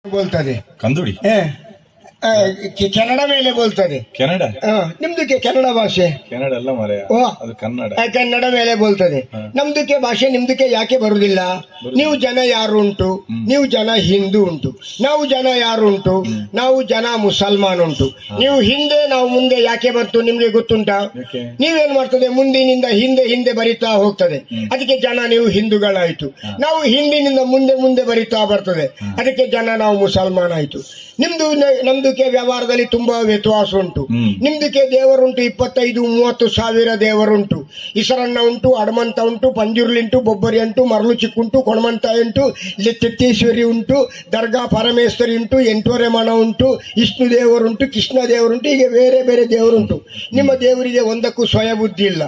बोलता है कंदुड़ी ಕೆನಡಾ ಮೇಲೆ ಬೋಲ್ತದೆ. ಕೆನಡಾ ನಿಮ್ದಕ್ಕೆ ಕನ್ನಡ ಭಾಷೆ ಕೆನಡಾ ಅಲ್ಲ ಮಾರಾಯ, ಅದು ಕನ್ನಡ. ಕನ್ನಡ ಮೇಲೆ ಬೋಲ್ತದೆ. ನಮ್ದಕ್ಕೆ ಭಾಷೆ ನಿಮ್ದಕ್ಕೆ ಯಾಕೆ ಬರುದಿಲ್ಲ? ನೀವು ಜನ ಯಾರು ಉಂಟು? ನೀವು ಜನ ಹಿಂದೂ ಉಂಟು, ನಾವು ಜನ ಯಾರು ಉಂಟು? ನಾವು ಜನ ಮುಸಲ್ಮಾನ್ ಉಂಟು. ನೀವು ಹಿಂದೆ ನಾವು ಮುಂದೆ ಯಾಕೆ ಬರ್ತು ನಿಮ್ಗೆ ಗೊತ್ತುಂಟಾ? ನೀವೇನ್ ಮಾಡ್ತದೆ, ಮುಂದಿನಿಂದ ಹಿಂದೆ ಹಿಂದೆ ಬರಿತಾ ಹೋಗ್ತದೆ, ಅದಕ್ಕೆ ಜನ ನೀವು ಹಿಂದೂಗಳಾಯ್ತು. ನಾವು ಹಿಂದಿನಿಂದ ಮುಂದೆ ಮುಂದೆ ಬರಿತಾ ಬರ್ತದೆ, ಅದಕ್ಕೆ ಜನ ನಾವು ಮುಸಲ್ಮಾನ್ ಆಯ್ತು. ನಮ್ದಕ್ಕೆ ವ್ಯವಹಾರದಲ್ಲಿ ತುಂಬಾ ವ್ಯತ್ಯಾಸ ಉಂಟು. ನಿಮ್ದಕ್ಕೆ ದೇವರುಂಟು 25-30 ಸಾವಿರ ದೇವರುಂಟು. ಈಶ್ವರಣ್ಣ ಉಂಟು, ಹನುಮಂತ ಉಂಟು, ಪಂಜುರ್ಲಿ ಉಂಟು, ಬೊಬ್ಬರಿ ಉಂಟು, ಮರಳು ಚಿಕ್ಕುಂಟು, ಕೊಣಮಂತ ಉಂಟು, ತೆತ್ತೇಶ್ವರಿ ಉಂಟು, ದರ್ಗಾ ಪರಮೇಶ್ವರಿ ಉಂಟು, 8 ಮಣ ಉಂಟು, ವಿಷ್ಣು ದೇವರುಂಟು, ಕೃಷ್ಣ ದೇವರುಂಟು, ಹೀಗೆ ಬೇರೆ ಬೇರೆ ದೇವರುಂಟು. ನಿಮ್ಮ ದೇವರಿಗೆ ಒಂದಕ್ಕೂ ಸ್ವಯ ಬುದ್ಧಿ ಇಲ್ಲ.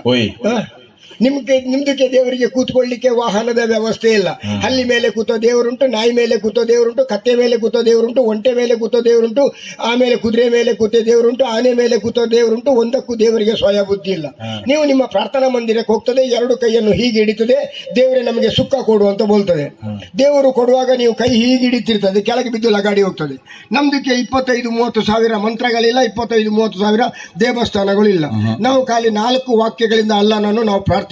ನಿಮ್ದಕ್ಕೆ ದೇವರಿಗೆ ಕೂತ್ಕೊಳ್ಳಿಕ್ಕೆ ವಾಹನದ ವ್ಯವಸ್ಥೆ ಇಲ್ಲ. ಹಲ್ಲಿ ಮೇಲೆ ಕೂತೋ ದೇವರುಂಟು, ನಾಯಿ ಮೇಲೆ ಕೂತೋ ದೇವರುಂಟು, ಕತ್ತೆ ಮೇಲೆ ಕೂತೋ ದೇವರುಂಟು, ಒಂಟೆ ಮೇಲೆ ಕೂತೋ ದೇವರುಂಟು, ಆಮೇಲೆ ಕುದುರೆ ಮೇಲೆ ಕೂತೋ ದೇವರುಂಟು, ಆನೆ ಮೇಲೆ ಕೂತೋ ದೇವರುಂಟು. ಒಂದಕ್ಕೂ ದೇವರಿಗೆ ಸ್ವಯ ಬುದ್ಧಿ ಇಲ್ಲ. ನೀವು ನಿಮ್ಮ ಪ್ರಾರ್ಥನಾ ಮಂದಿರಕ್ಕೆ ಹೋಗ್ತದೆ, 2 ಕೈಯನ್ನು ಹೀಗೆ ಹಿಡಿತದೆ, ದೇವರೇ ನಮಗೆ ಸುಖ ಕೊಡು ಅಂತ ಬೋಲ್ತದೆ. ದೇವರು ಕೊಡುವಾಗ ನೀವು ಕೈ ಹೀಗೆ ಹಿಡಿತಿರ್ತದೆ, ಕೆಳಗೆ ಬಿದ್ದು ಲಗಾಡಿ ಹೋಗ್ತದೆ. ನಮ್ದಕ್ಕೆ 25-30 ಸಾವಿರ ಮಂತ್ರಗಳಿಲ್ಲ, 25-30 ಸಾವಿರ ದೇವಸ್ಥಾನಗಳಿಲ್ಲ. ನಾವು ಖಾಲಿ 4 ವಾಕ್ಯಗಳಿಂದ ಅಲ್ಲನನ್ನು ನಾವು ಪ್ರಾರ್ಥಿಸ್ತೇವೆ.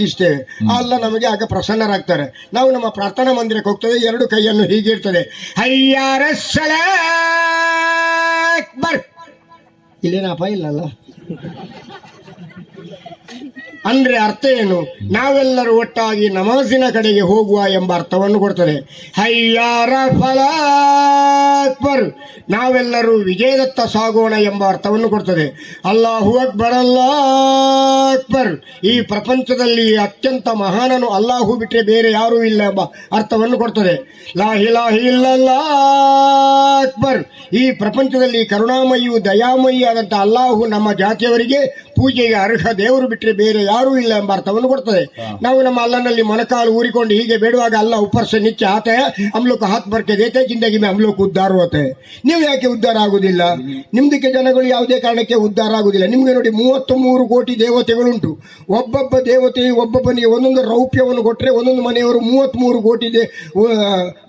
ಅಲ್ಲ ನಮಗೆ ಆಗ ಪ್ರಸನ್ನರಾಗ್ತಾರೆ. ನಾವು ನಮ್ಮ ಪ್ರಾರ್ಥನಾ ಮಂದಿರಕ್ಕೆ ಹೋಗ್ತದೆ, 2 ಕೈಯನ್ನು ಹೀಗೆ ಇರ್ತದೆ, ಹಯ್ಯಾರ ಅಕ್ಬರ್. ಇಲ್ಲೇನಪ್ಪ ಇಲ್ಲಲ್ಲ ಅಂದ್ರೆ ಅರ್ಥ ಏನು? ನಾವೆಲ್ಲರೂ ಒಟ್ಟಾಗಿ ನಮಾಜಿನ ಕಡೆಗೆ ಹೋಗುವ ಎಂಬ ಅರ್ಥವನ್ನು ಕೊಡ್ತದೆ. ಹಯ್ಯಾರ ಫಲಾಕ್ಬರ್, ನಾವೆಲ್ಲರೂ ವಿಜಯದತ್ತ ಸಾಗೋಣ ಎಂಬ ಅರ್ಥವನ್ನು ಕೊಡ್ತದೆ. ಅಲ್ಲಾಹು ಅಕ್ಬರ್, ಅಲ್ಲಾಹ್ ಅಕ್ಬರ್, ಈ ಪ್ರಪಂಚದಲ್ಲಿ ಅತ್ಯಂತ ಮಹಾನನು ಅಲ್ಲಾಹು ಬಿಟ್ಟರೆ ಬೇರೆ ಯಾರೂ ಇಲ್ಲ ಎಂಬ ಅರ್ಥವನ್ನು ಕೊಡ್ತದೆ. ಲಾ ಇಲಾಹ ಇಲ್ಲಲ್ಲಾಹ್ ಅಕ್ಬರ್, ಈ ಪ್ರಪಂಚದಲ್ಲಿ ಕರುಣಾಮಯಿಯು ದಯಾಮಯಿ ಆದಂತ ಅಲ್ಲಾಹು ನಮ್ಮ ಜಾತಿಯವರಿಗೆ ಪೂಜೆಗೆ ಅರ್ಹ ದೇವರು ಬಿಟ್ಟರೆ ಬೇರೆ ಯಾರೂ ಇಲ್ಲ ಎಂಬ ಅರ್ಥವನ್ನು ಕೊಡ್ತದೆ. ನಾವು ನಮ್ಮ ಅಲ್ಲನಲ್ಲಿ ಮೊಣಕಾಲು ಊರಿಕೊಂಡು ಹೀಗೆ ಬೇಡುವಾಗ ಅಲ್ಲ ऊपर से नीचे आते हैं, हम लोग हाथ भर के देते हैं, जिंदगी में हम लोग उद्धार होते हैं. ನೀವು ಯಾಕೆ ಉದ್ಧಾರ ಆಗುದಿಲ್ಲ? ನಿಮ್ದಕ್ಕೆ ಜನಗಳು ಯಾವುದೇ ಕಾರಣಕ್ಕೆ ಉದ್ಧಾರ ಆಗುದಿಲ್ಲ. ನಿಮ್ಗೆ ನೋಡಿ 33 ಕೋಟಿ ದೇವತೆಗಳುಂಟು. ಒಬ್ಬೊಬ್ಬ ದೇವತೆಯು ಒಬ್ಬೊಬ್ಬನಿಗೆ ಒಂದೊಂದು ರೌಪ್ಯವನ್ನು ಕೊಟ್ಟರೆ ಒಂದೊಂದು ಮನೆಯವರು 33 ಕೋಟಿ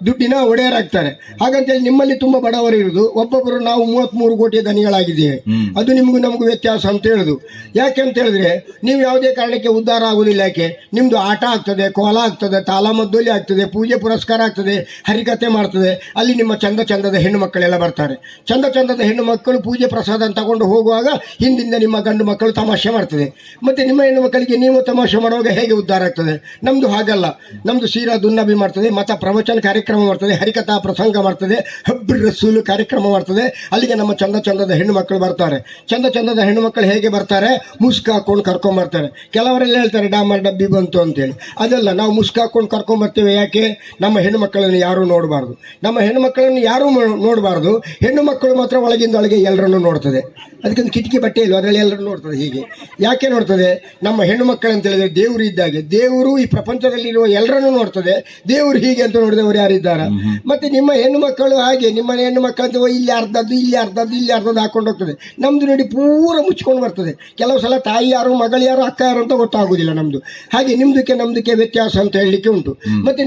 ದುಡ್ಡಿನ ಒಡೆಯರಾಗ್ತಾರೆ. ಹಾಗಂತೇಳಿ ನಿಮ್ಮಲ್ಲಿ ತುಂಬಾ ಬಡವರು ಇರುವುದು, ಒಬ್ಬೊಬ್ಬರು ನಾವು 33 ಕೋಟಿ ಧನಿಗಳಾಗಿದ್ದೇವೆ. ಅದು ನಿಮಗೂ ನಮಗೂ ವ್ಯತ್ಯಾಸ ಅಂತ ಹೇಳುದು. ಯಾಕೆ ಅಂತ ಹೇಳಿದ್ರೆ, ನೀವು ಯಾವುದೇ ಕಾರಣಕ್ಕೆ ಉದ್ಧಾರ ಆಗುದಿಲ್ಲ. ಯಾಕೆ? ನಿಮ್ದು ಆಟ ಆಗ್ತದೆ, ಕೋಲ ಆಗ್ತದೆ, ತಾಲಮದ್ದೋಲಿ ಆಗ್ತದೆ, ಪೂಜೆ ಪುರಸ್ಕಾರ ಆಗ್ತದೆ, ಹರಿಕತೆ ಮಾಡ್ತದೆ. ಅಲ್ಲಿ ನಿಮ್ಮ ಚಂದ ಚಂದದ ಹೆಣ್ಣು ಮಕ್ಕಳೆಲ್ಲ ಬರ್ತಾರೆ. ಚಂದ ಚಂದದ ಹೆಣ್ಣು ಮಕ್ಕಳು ಪೂಜೆ ಪ್ರಸಾದ ತಗೊಂಡು ಹೋಗುವಾಗ ಹಿಂದಿಂದ ನಿಮ್ಮ ಗಂಡು ಮಕ್ಕಳು ತಮಾಷೆ ಮಾಡ್ತದೆ. ಮತ್ತೆ ನಿಮ್ಮ ಹೆಣ್ಣು ಮಕ್ಕಳಿಗೆ ನೀವು ತಮಾಷೆ ಮಾಡುವಾಗ ಹೇಗೆ ಉದ್ಧಾರ ಆಗ್ತದೆ? ನಮ್ದು ಹಾಗಲ್ಲ. ನಮ್ದು ಸೀರಾ ದುನ್ನಬಿ ಮಾಡ್ತದೆ, ಮತ ಪ್ರವಚನ ಕಾರ್ಯಕ್ರಮ ಮಾಡ್ತದೆ, ಹರಿಕಥಾ ಪ್ರಸಂಗ ಮಾಡ್ತದೆ, ಹಬ್ಬ ರಸೂಲು ಕಾರ್ಯಕ್ರಮ ಮಾಡ್ತದೆ. ಅಲ್ಲಿಗೆ ನಮ್ಮ ಚಂದ ಚಂದದ ಹೆಣ್ಣು ಮಕ್ಕಳು ಬರ್ತಾರೆ. ಚಂದ ಚಂದದ ಹೆಣ್ಣು ಮಕ್ಕಳು ಹೇಗೆ ಬರ್ತಾರೆ? ಮುಸ್ಕ್ ಹಾಕೊಂಡು ಕರ್ಕೊಂಬರ್ತಾರೆ. ಕೆಲವರೆಲ್ಲ ಹೇಳ್ತಾರೆ ಡಾಮರ್ ಡಬ್ಬಿ ಬಂತು ಅಂತೇಳಿ. ಅದಲ್ಲ, ನಾವು ಮುಸ್ಕ್ ಹಾಕೊಂಡು ಕರ್ಕೊಂಬರ್ತೇವೆ. ಯಾಕೆ? ನಮ್ಮ ಹೆಣ್ಣು ಮಕ್ಕಳನ್ನು ಯಾರೂ ನೋಡಬಾರ್ದು. ನಮ್ಮ ಹೆಣ್ಣು ಮಕ್ಕಳನ್ನು ಯಾರೂ ನೋಡಬಾರ್ದು. ಹೆಣ್ಣು ಮಕ್ಕಳು ಮಾತ್ರ ಒಳಗಿಂದ ಒಳಗೆ ಎಲ್ಲರನ್ನು ನೋಡ್ತದೆ. ಅದಕ್ಕೊಂದು ಕಿಟಕಿ ಬಟ್ಟೆ ಇಲ್ಲ, ಅದರಲ್ಲಿ ಎಲ್ಲರೂ ನೋಡ್ತದೆ. ಹೀಗೆ ಯಾಕೆ ನೋಡ್ತದೆ? ನಮ್ಮ ಹೆಣ್ಣು ಮಕ್ಕಳು ಅಂತ ಹೇಳಿದ್ರೆ ದೇವರು ಇದ್ದಾಗೆ. ದೇವರು ಈ ಪ್ರಪಂಚದಲ್ಲಿರುವ ಎಲ್ಲರನ್ನು ನೋಡ್ತದೆ. ದೇವರು ಹೀಗೆ ಅಂತ ನೋಡಿದವರು ಯಾರಿದ್ದಾರೆ? ಮತ್ತೆ ನಿಮ್ಮ ಹೆಣ್ಣು ಮಕ್ಕಳು ಹಾಗೆ. ನಿಮ್ಮ ಹೆಣ್ಣು ಮಕ್ಕಳು ಇಲ್ಲಿ ಅರ್ಧದ್ದು, ಇಲ್ಲಿ ಅರ್ಧದ್ದು, ಇಲ್ಲಿ ಅರ್ಧದ್ದು ಹಾಕೊಂಡು ಹೋಗ್ತದೆ. ನಮ್ದು ನೋಡಿ ಪೂರ ಮುಚ್ಕೊಂಡು ಬರ್ತದೆ. ಕೆಲವು ಸಲ ತಾಯಿ ಯಾರು, ಮಗಳು ಯಾರು, ಅಕ್ಕ ಯಾರು ಅಂತ ಗೊತ್ತಾಗುದಿಲ್ಲ ನಮ್ದು. ಹಾಗೆ ನಮ್ದಕ್ಕೆ ವ್ಯತ್ಯಾಸ ಅಂತ ಹೇಳಲಿಕ್ಕೆ ಉಂಟು. ಮತ್ತೆ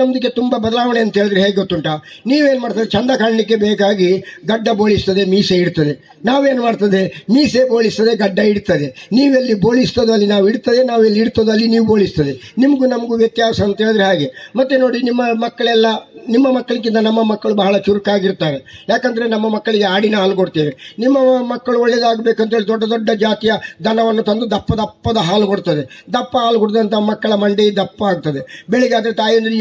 ನಮ್ದಕ್ಕೆ ತುಂಬಾ ಬದಲಾವಣೆ ಅಂತ ಹೇಳಿದ್ರೆ ಹೇಗೆ ಗೊತ್ತುಂಟಾ? ನೀವೇನ್ ಮಾಡ್ತದೆ, ಚಂದ ಕಾಣಲಿಕ್ಕೆ ಬೇಕಾಗಿ ಗಡ್ಡ ಬೋಳಿಸ್ತದೆ, ಮೀಸೆ ಇಡ್ತದೆ. ನಾವೇನ್ ಮಾಡ್ತದೆ, ಮೀಸೆ ಬೋಳಿಸ್ತದೆ, ಗಡ್ಡ ಇಡ್ತದೆ. ನೀವೆಲ್ಲಿ ಬೋಳಿಸ್ತದೋ ಅಲ್ಲಿ ನಾವು ಇಡ್ತದೆ, ನಾವೆಲ್ಲಿ ಇಡ್ತದೋ ಅಲ್ಲಿ ನೀವು ಬೋಳಿಸ್ತದೆ. ನಿಮಗೂ ನಮಗೂ ವ್ಯತ್ಯಾಸ ಅಂತ ಹೇಳಿದ್ರೆ ಹಾಗೆ. ಮತ್ತೆ ನೋಡಿ, ನಿಮ್ಮ ಮಕ್ಕಳಿಗಿಂತ ನಮ್ಮ ಮಕ್ಕಳು ಬಹಳ ಚುರುಕಾಗಿರ್ತಾರೆ. ಯಾಕಂದ್ರೆ ನಮ್ಮ ಮಕ್ಕಳಿಗೆ ಆಡಿನ ಹಾಲು ಕೊಡ್ತೇವೆ. ನಿಮ್ಮ ಮಕ್ಕಳು ಒಳ್ಳೇದಾಗಬೇಕಂತೇಳಿ ದೊಡ್ಡ ದೊಡ್ಡ ಜಾತಿಯ ದನವನ್ನು ತಂದು ದಪ್ಪ ದಪ್ಪದ ಹಾಲು ಕೊಡ್ತದೆ. ದಪ್ಪ ಹಾಲು ಕುಡಿದಂಥ ಮಕ್ಕಳ ಮಂಡಿ ದಪ್ಪ ಆಗ್ತದೆ. ಬೆಳಿಗ್ಗೆ ಆದರೆ ತಾಯಿ ಅಂದರೆ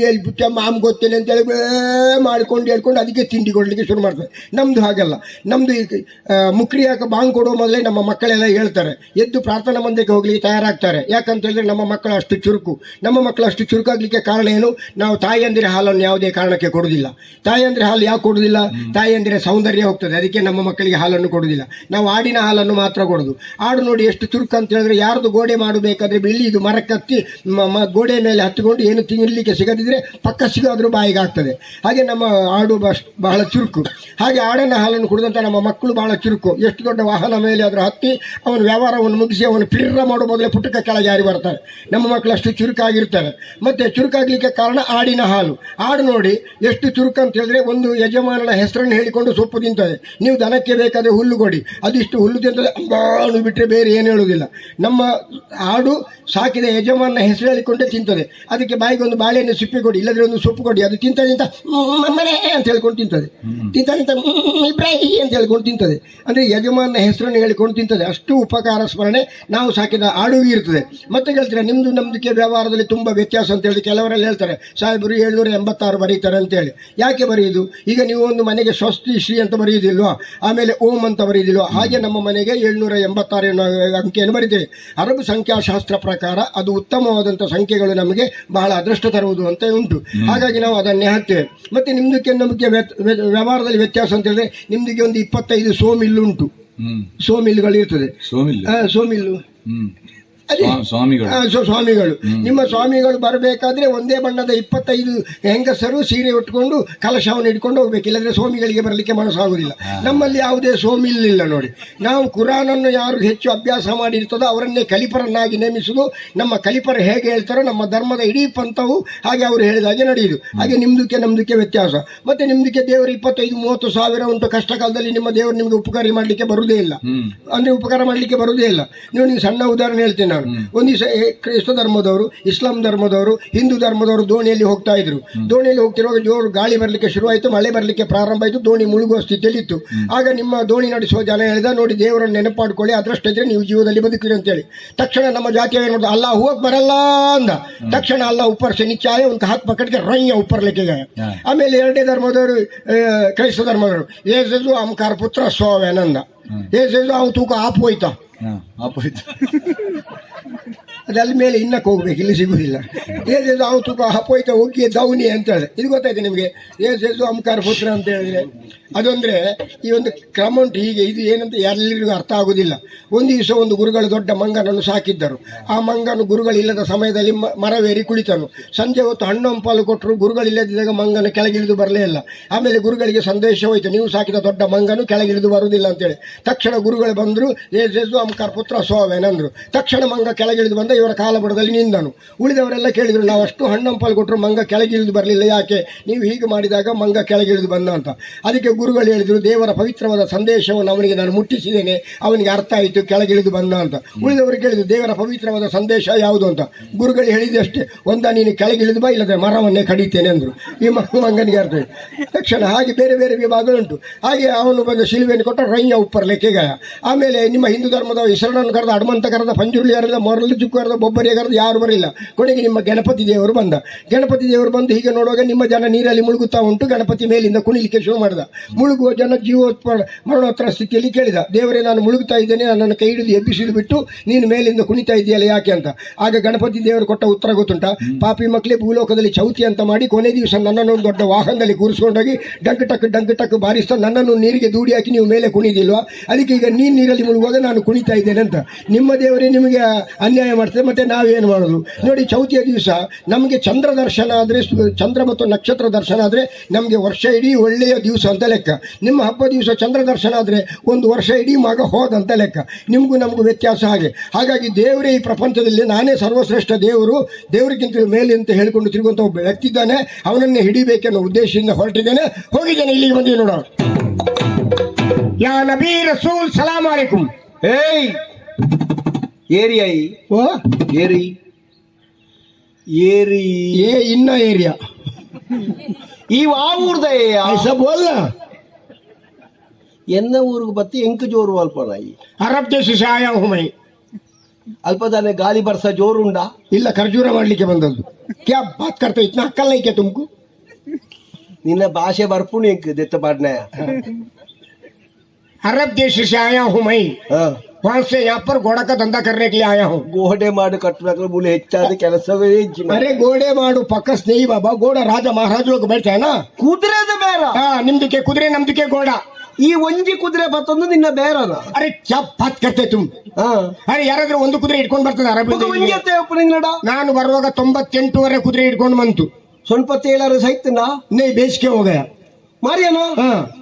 ಏಳ್ಪುಟ್ಟ ಮಾಮ್ ಗೊತ್ತೇನೆ ಅಂತೇಳಿ ಮಾಡ್ಕೊಂಡು ಹೇಳ್ಕೊಂಡು ಅದಕ್ಕೆ ತಿಂಡಿ ಕೊಡಲಿಕ್ಕೆ ಶುರು ಮಾಡ್ತದೆ. ನಮ್ಮದು ಹಾಗಲ್ಲ. ನಮ್ಮದು ಮುಕ್ರಿಯಾಕ ಬಾಂಗ್ ಕೊಡುವ ಮೊದಲೇ ನಮ್ಮ ಮಕ್ಕಳೆಲ್ಲ ಹೇಳ್ತಾರೆ, ಎದ್ದು ಪ್ರಾರ್ಥನಾ ಮಂದಿರಕ್ಕೆ ಹೋಗ್ಲಿಕ್ಕೆ ತಯಾರಾಗ್ತಾರೆ. ಯಾಕಂತ ಹೇಳಿದ್ರೆ ನಮ್ಮ ಮಕ್ಕಳು ಅಷ್ಟು ಚುರುಕು. ನಮ್ಮ ಮಕ್ಕಳು ಅಷ್ಟು ಚುರುಕಾಗಲಿಕ್ಕೆ ಕಾರಣ ಏನು? ನಾವು ತಾಯಿಯಂದಿರ ಹಾಲನ್ನು ಯಾವುದೇ ಕಾರಣಕ್ಕೆ ಕೊಡುವುದಿಲ್ಲ. ತಾಯಿಯಂದಿರ ಹಾಲು ಯಾಕೆ ಕೊಡುವುದಿಲ್ಲ? ತಾಯಿಯಂದಿರ ಸೌಂದರ್ಯ ಹೋಗ್ತದೆ, ಅದಕ್ಕೆ ನಮ್ಮ ಮಕ್ಕಳಿಗೆ ಹಾಲನ್ನು ಕೊಡುವುದಿಲ್ಲ. ನಾವು ಆಡಿನ ಹಾಲನ್ನು ಮಾತ್ರ ಕೊಡೋದು. ಆಡು ನೋಡಿ ಎಷ್ಟು ಚುರುಕು ಅಂತ ಹೇಳಿದ್ರೆ, ಯಾರ್ದು ಗೋಡೆ ಮಾಡಬೇಕಾದ್ರೆ ಬೆಳ್ಳಿದು ಮರಕ್ಕೆ ಹತ್ತಿ ಗೋಡೆ ಮೇಲೆ ಹತ್ತಿಕೊಂಡು ಏನು ತಿನ್ನಲಿಕ್ಕೆ ಸಿಗದಿದ್ರೆ ಪಕ್ಕ ಸಿಗೋದ್ರೂ ಬಾಯಿಗೆ ಆಗ್ತದೆ. ಹಾಗೆ ನಮ್ಮ ಆಡು ಬಹಳ ಚುರುಕು. ಹಾಗೆ ಆಡಿನ ಹಾಲನ್ನು ಕುಡಿದಂಥ ನಮ್ಮ ಮಕ್ಕಳು ಬಹಳ ಚುರುಕು. ಎಷ್ಟು ದೊಡ್ಡ ವಾಹನ ಮೇಲೆ ಆದರೂ ಹತ್ತಿ ಅವನ ವ್ಯವಹಾರವನ್ನು ಮುಗಿಸಿ ಅವನು ಪಿರ್ರ ಮಾಡೋ ಮೊದಲೇ ಪುಟಕ ಕೆಳಗೆ ಜಾರಿ ಬರ್ತಾರೆ. ನಮ್ಮ ಮಕ್ಕಳು ಅಷ್ಟು ಚುರುಕಾಗಿರ್ತಾರೆ. ಮತ್ತೆ ಚುರುಕಾಗಲಿಕ್ಕೆ ಕಾರಣ ಆಡಿನ ಹಾಲು. ಆಡು ನೋಡಿ ಎಷ್ಟು ಚುರುಕು ಅಂತ ಹೇಳಿದ್ರೆ ಒಂದು ಯಜಮಾನನ ಹೆಸರನ್ನು ಹೇಳಿಕೊಂಡು ಸೊಪ್ಪು ತಿಂತದೆ. ನೀವು ದನಕ್ಕೆ ಬೇಕಾದ್ರೆ ಹುಲ್ಲು ಕೊಡಿ, ಅದಿಷ್ಟು ಹುಲ್ಲು ತಿಂತದೆ, ಅಂಬಾಣು ಬಿಟ್ಟರೆ ಬೇರೆ ಏನು ಹೇಳುವುದಿಲ್ಲ. ನಮ್ಮ ಆಡು ಸಾಕಿದ ಯಜಮಾನನ ಹೆಸರು ಹೇಳಿಕೊಂಡೇ ತಿಂತದೆ. ಅದಕ್ಕೆ ಬಾಯಿಗೆ ಒಂದು ಬಾಳೆಯನ್ನು ಸಿಪ್ಪೆ ಕೊಡಿ, ಇಲ್ಲದ್ರೆ ಒಂದು ಸೊಪ್ಪು ಕೊಡಿ, ಅದು ತಿಂತದೆ ಅಂತ ಮನೆ ಅಂತ ಹೇಳ್ಕೊಂಡು ತಿಂತದೆ, ತಿಂತದೆ ಅಂತ ಇಬ್ರಾಹಿ ಅಂತ ಹೇಳ್ಕೊಂಡು ತಿಂತದೆ. ಅಂದರೆ ಯಜಮಾನನ ಹೆಸರನ್ನು ಹೇಳಿಕೊಂಡು ತಿಂತದೆ. ಅಷ್ಟು ಉಪಕಾರ ಸ್ಮರಣೆ ನಾವು ಸಾಕಿದ ಆಡುಗೆ ಇರ್ತದೆ. ಮತ್ತೆ ಹೇಳ್ತಾರೆ ನಿಮ್ಮದು ನಮ್ದಕ್ಕೆ ವ್ಯವಹಾರದಲ್ಲಿ ತುಂಬ ವ್ಯತ್ಯಾಸ ಅಂತ ಹೇಳಿ ಕೆಲವರೆಲ್ಲ ಹೇಳ್ತಾರೆ, ಸಾಹೇಬರು 786 ಬರೀತಾರೆ ಅಂತೇಳಿ. ಯಾಕೆ ಬರೆಯುವುದು? ಈಗ ನೀವು ಒಂದು ಮನೆಗೆ ಸ್ವಸ್ತಿ ಶ್ರೀ ಅಂತ ಬರೆಯುವುದಿಲ್ವಾ, ಆಮೇಲೆ ಓಂ ಅಂತ ಬರೆಯುವುದಿಲ್ವಾ, ಹಾಗೆ ನಮ್ಮ ಮನೆಗೆ 786 ಅಂಕೆಯನ್ನು ಬರೀತೇವೆ. ಅರಬ್ ಸಂಖ್ಯಾಶಾಸ್ತ್ರ ಪ್ರಕಾರ ಅದು ಉತ್ತಮವಾದಂಥ ಸಂಖ್ಯೆಗಳು ನಮಗೆ ಬಹಳ ಅದೃಷ್ಟ ತರುವುದು ಅಂತ ಉಂಟು. ಹಾಗಾಗಿ ನಾವು ಅದನ್ನೇ ಹಾಕ್ತೇವೆ. ಮತ್ತೆ ನಿಮ್ದಕ್ಕೆ ನಮಗೆ ವ್ಯವಹಾರದಲ್ಲಿ ವ್ಯತ್ಯಾಸ ಅಂತ ಹೇಳಿದ್ರೆ ನಿಮ್ದಿಗೆ ಒಂದು 25 ಸೋಮಿಲ್ಲು ಉಂಟು. ಸೋಮಿಲ್ಲುಗಳು ಇರ್ತದೆ. ಸೋಮಿಲ್ಲು ಅದೇ ಸ್ವಾಮಿಗಳು. ನಿಮ್ಮ ಸ್ವಾಮಿಗಳು ಬರಬೇಕಾದ್ರೆ ಒಂದೇ ಬಣ್ಣದ 25 ಹೆಂಗಸರು ಸೀರೆ ಉಟ್ಕೊಂಡು ಕಲಶವನ್ನು ಇಟ್ಕೊಂಡು ಹೋಗ್ಬೇಕು, ಇಲ್ಲದ್ರೆ ಸ್ವಾಮಿಗಳಿಗೆ ಬರಲಿಕ್ಕೆ ಮನಸ್ಸಾಗುವುದಿಲ್ಲ. ನಮ್ಮಲ್ಲಿ ಯಾವುದೇ ಸೋಮಿಲ್ಲ ನೋಡಿ. ನಾವು ಕುರಾನನ್ನು ಯಾರು ಹೆಚ್ಚು ಅಭ್ಯಾಸ ಮಾಡಿರ್ತದೋ ಅವರನ್ನೇ ಕಲಿಪರನ್ನಾಗಿ ನೇಮಿಸುವುದು. ನಮ್ಮ ಕಲಿಪರು ಹೇಗೆ ಹೇಳ್ತಾರೋ ನಮ್ಮ ಧರ್ಮದ ಇಡೀ ಪಂಥವು ಹಾಗೆ ಅವರು ಹೇಳಿದಾಗೆ ನಡೆಯುವುದು. ಹಾಗೆ ನಿಮ್ದಕ್ಕೆ ನಮ್ದಕ್ಕೆ ವ್ಯತ್ಯಾಸ. ಮತ್ತೆ ನಿಮ್ದಕ್ಕೆ ದೇವರು 25-30 ಸಾವಿರ ಉಂಟು. ಕಷ್ಟ ಕಾಲದಲ್ಲಿ ನಿಮ್ಮ ದೇವರು ನಿಮಗೆ ಉಪಕಾರ ಮಾಡಲಿಕ್ಕೆ ಬರುವುದೇ ಇಲ್ಲ, ಅಂದ್ರೆ ಉಪಕಾರ ಮಾಡಲಿಕ್ಕೆ ಬರುವುದೇ ಇಲ್ಲ. ನೀವು ಸಣ್ಣ ಉದಾಹರಣೆ ಹೇಳ್ತೇನೆ. ಒಂದು ದಿವಸ ಕ್ರೈಸ್ತ ಧರ್ಮದವರು, ಇಸ್ಲಾಂ ಧರ್ಮದವರು, ಹಿಂದೂ ಧರ್ಮದವರು ದೋಣಿಯಲ್ಲಿ ಹೋಗ್ತಾ ಇದ್ರು. ದೋಣಿಯಲ್ಲಿ ಹೋಗ್ತಿರುವಾಗ ಜೋರು ಗಾಳಿ ಬರಲಿಕ್ಕೆ ಶುರುವಾಯಿತು, ಮಳೆ ಬರಲಿಕ್ಕೆ ಪ್ರಾರಂಭ ಆಯಿತು, ದೋಣಿ ಮುಳುಗುವ ಸ್ಥಿತಿಯಲ್ಲಿ ಇತ್ತು. ಆಗ ನಿಮ್ಮ ದೋಣಿ ನಡೆಸುವ ಜನ ಹೇಳಿದ, ನೋಡಿ ದೇವರನ್ನು ನೆನಪಾಡ್ಕೊಳ್ಳಿ, ಅದೃಷ್ಟ ಇದ್ರೆ ನೀವು ಜೀವದಲ್ಲಿ ಬದುಕಿರಿ ಅಂತೇಳಿ. ತಕ್ಷಣ ನಮ್ಮ ಜಾತಿಯ ಏನು ಮಾಡಿದ, ಅಲ್ಲ ಹೋಗಕ್ಕೆ ಬರಲ್ಲ ಅಂದ. ತಕ್ಷಣ ಅಲ್ಲ ಉಪ್ಪರ್ से नीचे आए, उनका हाथ पकड़ के रही ऊपर लेके गए. ಆಮೇಲೆ ಎರಡೇ ಧರ್ಮದವರು, ಕ್ರೈಸ್ತ ಧರ್ಮದವರು, ಏಸು ಅಮ್ಕಾರ ಪುತ್ರ ಸೋವೇನಂದ. ಏಸು ಅವ್ ತೂಕ ಆಪ್ ಹೋಯ್ತಾ, ಅದಲ್ಲಿ ಮೇಲೆ ಇನ್ನಕ್ಕೆ ಹೋಗ್ಬೇಕು, ಇಲ್ಲಿ ಸಿಗುದಿಲ್ಲ. ಏಸು ಅವ್ ತೂಕ ಹಾಪೋಯ್ತಾ ಹೋಗಿ ದೌನಿ ಅಂತ ಹೇಳಿದೆ. ಇದು ಗೊತ್ತಾಯ್ತು ನಿಮಗೆ, ಏಸು ಅಮ್ಕಾರ ಪುತ್ರ ಅಂತ ಹೇಳಿದ್ರೆ ಅದಂದ್ರೆ ಈ ಒಂದು ಕ್ರಮ ಉಂಟು. ಹೀಗೆ ಇದು ಏನಂತ ಎಲ್ಲರಿಗೂ ಅರ್ಥ ಆಗುದಿಲ್ಲ. ಒಂದು ದಿವಸ ಒಂದು ಗುರುಗಳು ದೊಡ್ಡ ಮಂಗನನ್ನು ಸಾಕಿದ್ದರು. ಆ ಮಂಗನು ಗುರುಗಳಿಲ್ಲದ ಸಮಯದಲ್ಲಿ ಮರವೇರಿ ಕುಳಿತನು. ಸಂಜೆ ಹೊತ್ತು ಹಣ್ಣು ಹಂಪಾಲು ಕೊಟ್ಟರು, ಗುರುಗಳಿಲ್ಲದಿದ್ದಾಗ ಮಂಗನು ಕೆಳಗಿಳಿದು ಬರಲೇ ಇಲ್ಲ. ಆಮೇಲೆ ಗುರುಗಳಿಗೆ ಸಂದೇಶ ಹೋಯಿತು, ನೀವು ಸಾಕಿದ ದೊಡ್ಡ ಮಂಗನು ಕೆಳಗಿಳಿದು ಬರುವುದಿಲ್ಲ ಅಂತೇಳಿ. ತಕ್ಷಣ ಗುರುಗಳು ಬಂದರು, ಏಸು ಅಮ್ಕಾರ ಪುತ್ರ ಸೋವೇನಂದ್ರು. ತಕ್ಷಣ ಮಂಗ ಕೆಳಗಿಳಿದು ಬಂದ, ಇವರ ಕಾಲಬುಡದಲ್ಲಿ ನಿಂದನು. ಉಳಿದವರೆಲ್ಲ ಕೇಳಿದರು, ನಾವು ಅಷ್ಟು ಹಣ್ಣು ಹಂಪಾಲು ಕೊಟ್ಟರು ಮಂಗ ಕೆಳಗಿಳಿದು ಬರಲಿಲ್ಲ, ಯಾಕೆ? ನೀವು ಹೀಗೆ ಮಾಡಿದಾಗ ಮಂಗ ಕೆಳಗಿಳಿದು ಬಂದ ಅಂತ. ಅದಕ್ಕೆ ಗುರುಗಳು ಹೇಳಿದರು, ದೇವರ ಪವಿತ್ರವಾದ ಸಂದೇಶವನ್ನು ಅವನಿಗೆ ನಾನು ಮುಟ್ಟಿಸಿದ್ದೇನೆ, ಅವನಿಗೆ ಅರ್ಥ ಆಯಿತು, ಕೆಳಗಿಳಿದು ಬಂದ ಅಂತ. ಉಳಿದವರು ಕೇಳಿದ್ರು, ದೇವರ ಪವಿತ್ರವಾದ ಸಂದೇಶ ಯಾವುದು ಅಂತ. ಗುರುಗಳು ಹೇಳಿದಷ್ಟೇ, ಒಂದ ನೀನು ಕೆಳಗಿಳಿದು ಬಾ, ಇಲ್ಲದೆ ಮರವನ್ನೇ ಕಡಿತೇನೆ ಅಂದರು. ಈ ಮಂಗನಿಗೆ ಅರ್ಥ ಆಯಿತು. ತಕ್ಷಣ ಹಾಗೆ ಬೇರೆ ಬೇರೆ ವಿಭಾಗಗಳುಂಟು. ಹಾಗೆ ಅವನು ಬಂದು ಶಿಲುವೆಯನ್ನು ಕೊಟ್ಟ, ರಯ್ಯ ಉಪ್ಪರ್ ಲೆಕ್ಕೆಗಾಯ. ಆಮೇಲೆ ನಿಮ್ಮ ಹಿಂದೂ ಧರ್ಮದ ಹೆಸರನ್ನು ಕರೆದ, ಹನುಮಂತ ಕರೆದ, ಪಂಜುರ್ಲಿ ಕರೆದ, ಮೊರಲು ಚುಕ್ಕು ಕರೆದ, ಬೊಬ್ಬರಿ ಕರೆದ, ಯಾರು ಬರಲಿಲ್ಲ. ಕೊನೆಗೆ ನಿಮ್ಮ ಗಣಪತಿ ದೇವರು ಬಂದ. ಗಣಪತಿ ದೇವರು ಬಂದು ಹೀಗೆ ನೋಡುವಾಗ ನಿಮ್ಮ ಜನ ನೀರಲ್ಲಿ ಮುಳುಗುತ್ತಾ ಉಂಟು. ಗಣಪತಿ ಮೇಲಿಂದ ಕುಣಿಲಿಕ್ಕೆ ಶುರು ಮಾಡಿದ. ಮುಳುಗುವ ಜನ ಮರಣೋತ್ತರ ಸ್ಥಿತಿಯಲ್ಲಿ ಕೇಳಿದ, ದೇವರೇ ನಾನು ಮುಳುಗುತ್ತಾ ಇದ್ದೇನೆ, ನನ್ನನ್ನು ಕೈ ಹಿಡಿದು ಎಬ್ಬಿಸಿದು ಬಿಟ್ಟು ನೀನು ಮೇಲಿಂದ ಕುಣಿತಾ ಇದೆಯಲ್ಲ ಯಾಕೆ ಅಂತ. ಆಗ ಗಣಪತಿ ದೇವರು ಕೊಟ್ಟ ಉತ್ತರ ಗೊತ್ತುಂಟ, ಪಾಪಿ ಮಕ್ಕಳೇ ಭೂಲೋಕದಲ್ಲಿ ಚೌತಿ ಅಂತ ಮಾಡಿ ಕೊನೆ ದಿವಸ ನನ್ನನ್ನು ಒಂದು ದೊಡ್ಡ ವಾಹನದಲ್ಲಿ ಕೂರಿಸ್ಕೊಂಡೋಗಿ ಡಂಕ್ ಟಕ್ ಬಾರಿಸ್ತಾ ನನ್ನನ್ನು ನೀರಿಗೆ ದೂಡಿ ಹಾಕಿ ನೀವು ಮೇಲೆ ಕುಣಿದಿಲ್ವಾ, ಅದಕ್ಕೆ ಈಗ ನೀನು ನೀರಲ್ಲಿ ಮುಳುಗುವಾಗ ನಾನು ಕುಣಿತಾ ಇದ್ದೇನೆ ಅಂತ. ನಿಮ್ಮ ದೇವರೇ ನಿಮಗೆ ಅನ್ಯಾಯ ಮಾಡ್ತದೆ, ಮತ್ತೆ ನಾವೇನು ಮಾಡೋದು ನೋಡಿ. ಚೌತಿಯ ದಿವಸ ನಮಗೆ ಚಂದ್ರ ದರ್ಶನ ಆದರೆ, ಚಂದ್ರ ಮತ್ತು ನಕ್ಷತ್ರ ದರ್ಶನ ಆದರೆ ನಮಗೆ ವರ್ಷ ಇಡೀ ಒಳ್ಳೆಯ ದಿವಸ ಅಂತ ಲೆಕ್ಕ. ನಿಮ್ಮ ಹಬ್ಬ ದಿವಸ ಚಂದ್ರ ದರ್ಶನ ಆದರೆ ಒಂದು ವರ್ಷ ಇಡೀ ಮಗ ಹೋದಂತ ಲೆಕ್ಕ. ನಿಮಗೂ ನಮಗೂ ವ್ಯತ್ಯಾಸ ಹಾಗೆ. ಹಾಗಾಗಿ ದೇವರೇ ಈ ಪ್ರಪಂಚದಲ್ಲಿ ನಾನೇ ಸರ್ವಶ್ರೇಷ್ಠ ದೇವರು, ದೇವರಿಗಿಂತ ಮೇಲೆ ಅಂತ ಹೇಳಿಕೊಂಡು ತಿರುಗುವಂಥ ಒಬ್ಬ ವ್ಯಕ್ತಿ ಇದ್ದಾನೆ, ಅವನನ್ನೇ ಹಿಡಿಬೇಕೆನ್ನೋ ಉದ್ದೇಶದಿಂದ ಹೊರಟಿದ್ದೇನೆ. ಹೋಗಿದ್ದೇನೆ, ಇಲ್ಲಿಗೆ ಬಂದಿದೆ ನೋಡೋ. ಯಾ ನಬಿ ರಸೂಲ್ ಸಲಾಮ್ ಅಲೈಕುಂ. ಏಯ್ ಏರಿಯಾ ಓ ಏರಿ ಏರಿ ಏ ಇನ್ನ ಏರಿಯಾ ಈ ಆ ಊರ್ದಯ್ಯ ऐसा बोलना. ಎನ್ನ ಊರಿಗೆ ಬತ್ತಿ ಎಂಕ ಜೋರು ಅಲ್ಪ ನಾಯಿ अरब देश से आया हूं मैं. ಅಲ್ಪ ತಾನೆ ಗಾಳಿ ಬರ್ಸ ಜೋರುಂಡ ಇಲ್ಲ, ಖರ್ಜೂರ ಮಾಡ್ಲಿಕ್ಕೆ ಬಂದದ್ದು. ಕ್ಯಾ ಬಾತ್ ಕರ್ತೆ, ಇತ್ನಾ ಅಕ್ಕಲ್ ನೈ ಕ್ಯಾ ತುಮಕು? ನಿನ್ನ ಭಾಷೆ ಬರ್ಪುಣಿ ಎಂಕ ದೆತ್ತ ಪಾಡ್ನಾಯ. अरब देश से आया हूं मैं, वहां से यहाँ पर घोड़ा का धंधा करने के लिए आया हूँ. ಗೋಡೆ ಮಾಡಿ ಕಟ್ಟಬೇಕು ಮೂಲೆ ಹೆಚ್ಚಾದ ಕೆಲಸವೇ ಹೆಚ್ಚಿನ. अरे ಗೋಡೆ ಮಾಡು ಪಕ್ಕಸ್ नहीं बाबा, घोड़ा राजा महाराज लोग बैठे हैं ना. ಕುದುರೆದ ಬೇರ. ನಿಮ್ದಕ್ಕೆ ಕುದುರೆ, ನಮ್ದಕ್ಕೆ ಘೋड़ा. ಈ ಒಂಜಿ ಕುದುರೆ ಬತ್ತೊಂದು ನಿನ್ನ ಬೇರನ. ಅರೆ ಕ್ಯಾ ಬಾತ್ ಕರ್ತೆ ತುಮ್? ಅರೆ ಯಾರಾದ್ರೂ ಒಂದು ಕುದುರೆ ಇಟ್ಕೊಂಡು ಬರ್ತದೆ ಅರಬ್? ನಾನು ಬರುವಾಗ 98 ಕುದುರೆ ಇಟ್ಕೊಂಡು ಬಂತು. ಸ್ವಲ್ಪ ತೇಳಾರ ಸಹಿತನಾ ನೀ ಬೇಸಿಗೆ ಹೋಗಯ ಮಾರಿಯನ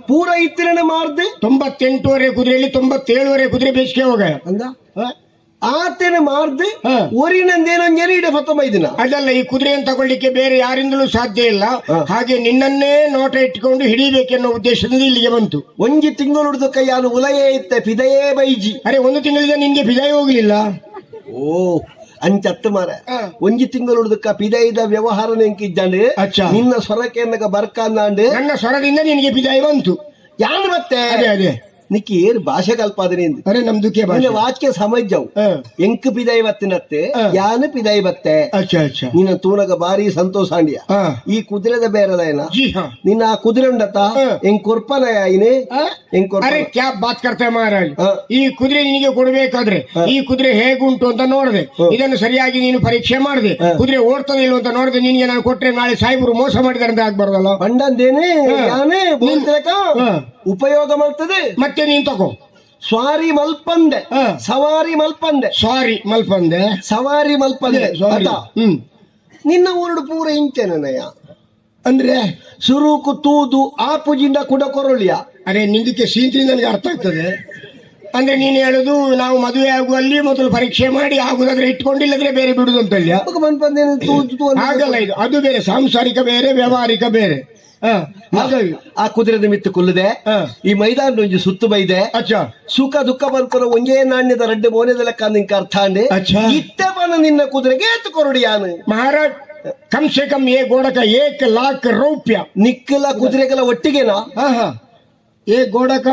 ಪೂರ ಇತ್ತಿರನೆ ಮಾರ್ದೆ. 98 ಕುದುರೆಯಲ್ಲಿ 97 ಕುದುರೆ ಬೇಸಿಗೆ ಹೋಗಯ ಅಂದ. ಆತನ ಮಾರ್ದು ಹಾ. ಒರಿನಂದೇನೊಂಜೇನು ಇಡೆ 19 ದಿನ. ಅದಲ್ಲ, ಈ ಕುದುರೆಯನ್ನು ತಗೊಳ್ಳಿಕ್ಕೆ ಬೇರೆ ಯಾರಿಂದಲೂ ಸಾಧ್ಯ ಇಲ್ಲ. ಹಾಗೆ ನಿನ್ನನ್ನೇ ನೋಟ ಇಟ್ಕೊಂಡು ಹಿಡಿಬೇಕೆನ್ನೋ ಉದ್ದೇಶದಿಂದ ಇಲ್ಲಿಗೆ ಬಂತು. ಒಂಜಿ ತಿಂಗಳು ಉಡ್ದು ಕೈಯಾನು ಉಲಯೇ ಇತ್ತೆ ಪಿದಯೇ ಬೈಜಿ. ಅರೆ, 1 ತಿಂಗಳಿಂದ ನಿನ್ಗೆ ಬಿದಾಯ ಹೋಗ್ಲಿಲ್ಲ. ಓ ಅಂಚತ್ತು ಮಾರ ಒಂಜಿ ತಿಂಗಳು ಉಡ್ದಕ್ಕ ಪಿದೈದ ವ್ಯವಹಾರ ನೆಂಕಿದ್ದಾಂಡು ಅಚ್ಚಾ. ನಿನ್ನ ಸ್ವರಕ್ಕೆ ಬರ್ಕಾಂದಾಂಡು ನನ್ನ ಸ್ವರದಿಂದ ನಿನಗೆ ಬಿದಾಯ ಬಂತು. ಯಾನ್ ಮತ್ತೆ ಅದೇ ಅದೇ ನಿಕ್ಕಿ ಏರ್ ಭಾಷೆ ಕಲ್ಪಾದನೆ ಅರೆ ನಮ್ದುಕ್ಕೆ ಭಾಷೆ. ವಾಚ್ಕೆ ಸಮಜ್ಜವು ಎಂಕ್ ಪಿದಾಯಿ ಬತ್ತಿನತ್ತೆ ಯಾನ್ ಪಿದಾಯಿ ಬತ್ತೆ. ಅಚ್ಚಾ ಅಚ್ಚಾ. ನಿನ್ನ ತೂನಗ ಬಾರಿ ಸಂತೋಷ ಅಂಡಿಯ. ಈ ಕುದುರೆದ ಬೇರೆದೇನ ಜಿ ಹಾ. ನಿನ್ನ ಆ ಕುದುರೆ ಉಂಡತ್ತ ಎಂಗ್ ಕೊರ್ಪನ ಆಯ್ನೆ ಎಂಗ್ ಅರೆ ಕೊರ್ಪನ. ಕ್ಯಾ ಬಾತ್ ಕರ್ತೆ ಮಹಾರಾಜ್. ಹಾ. ಈ ಕುದುರೆ ನಿನಗೆ ಕೊಡ್ಬೇಕಾದ್ರೆ ಈ ಕುದುರೆ ಹೇಗುಂಟು ಅಂತ ನೋಡಿದೆ, ಇದನ್ನು ಸರಿಯಾಗಿ ನೀನು ಪರೀಕ್ಷೆ ಮಾಡಿದೆ, ಕುದುರೆ ಓಡ್ತದೆ ಇಲ್ವ ಅಂತ ನೋಡಿದೆ. ನಿನಗೆ ನಾನು ಕೊಟ್ರೆ ನಾಳೆ ಸಾಯಿಬರು ಮೋಸ ಮಾಡಿದಾರೆ ಅಂತ ಆಗ್ಬಾರ್ದಲ್ಲ. ಪಂಡಂದೇನೆ ಯಾನೇ ಬೋಲ್ತಿರಕ ಉಪಯೋಗ ಮಾಡ್ತದೆ. ಮತ್ತೆ ನೀನ್ ತಗೋ. ಸ್ವಾರಿ ಮಲ್ಪಂದೆ ಸವಾರಿ ಮಲ್ಪಂದೆ ಸಾರಿ ಮಲ್ಪಂದೆ ಸವಾರಿ ಮಲ್ಪಂದೆ ಸಾರಿ. ಅದ. ನಿನ್ನ ಊರುಡು ಪೂರ ಇಂಚೆನಯ್ಯ ಅಂದ್ರೆ ಸುರುಕು ತೂದು ಆಪುಜಿಂದ ಕುಡ ಕೊರಳಿಯ. ಅರೆ ನಿಂದಕ್ಕೆ ಸೀಂತ್ರಿ ನನಗೆ ಅರ್ಥ ಆಗ್ತದೆ. ಅಂದ್ರೆ ನೀನು ಹೇಳುದು ನಾವು ಮದುವೆ ಆಗುವಲ್ಲಿ ಮೊದಲು ಪರೀಕ್ಷೆ ಮಾಡಿ ಆಗುದಾದ್ರೆ ಇಟ್ಕೊಂಡಿಲ್ಲದ್ರೆ ಬೇರೆ ಬಿಡುದು ಅಂತಲ್ಲ. ಮಲ್ಪಂದೇನೆ ತೂದು ತೂದು ಹಾಗಲ್ಲ, ಇದು ಅದು ಬೇರೆ, ಸಾಂಸಾರಿಕ ಬೇರೆ ವ್ಯಾವಹಾರಿಕ ಬೇರೆ. ಹಾಗಾಗಿ ಆ ಕುದುರೆ ನಿಮಿತ್ತ ಕುಲ್ಲದೆ ಈ ಮೈದಾನ ಒಂಜಿ ಸುತ್ತು ಬೈದೆ. ಅಚ್ಚಾ. ಸುಖ ದುಃಖ ಬರ್ಕೊರ ಒಂಜೇ ನಾಣ್ಯದ ರಡ್ಡೆ ಮೋನೆದ ಲೆಕ್ಕ ನಿಂಕ ಅರ್ಥ ಅಂಡೆ. ಅಚ್ಚಾ. ಇಟ್ಟೆ ಬನ ನಿನ್ನ ಕುದುರೆಗೆ ಎತ್ತು ಕೊರಡಿ ಯಾನು ಮಹಾರಾಜ್. ಕಮ್ ಸೆ ಕಮ್ ಏ ಗೋಡಕ 1 लाख ರೂಪಾಯಿ ನಿಕ್ಕಲ ಕುದುರೆಗಳ ಒಟ್ಟಿಗೆನಾ. ಏ ಗೋಡಕ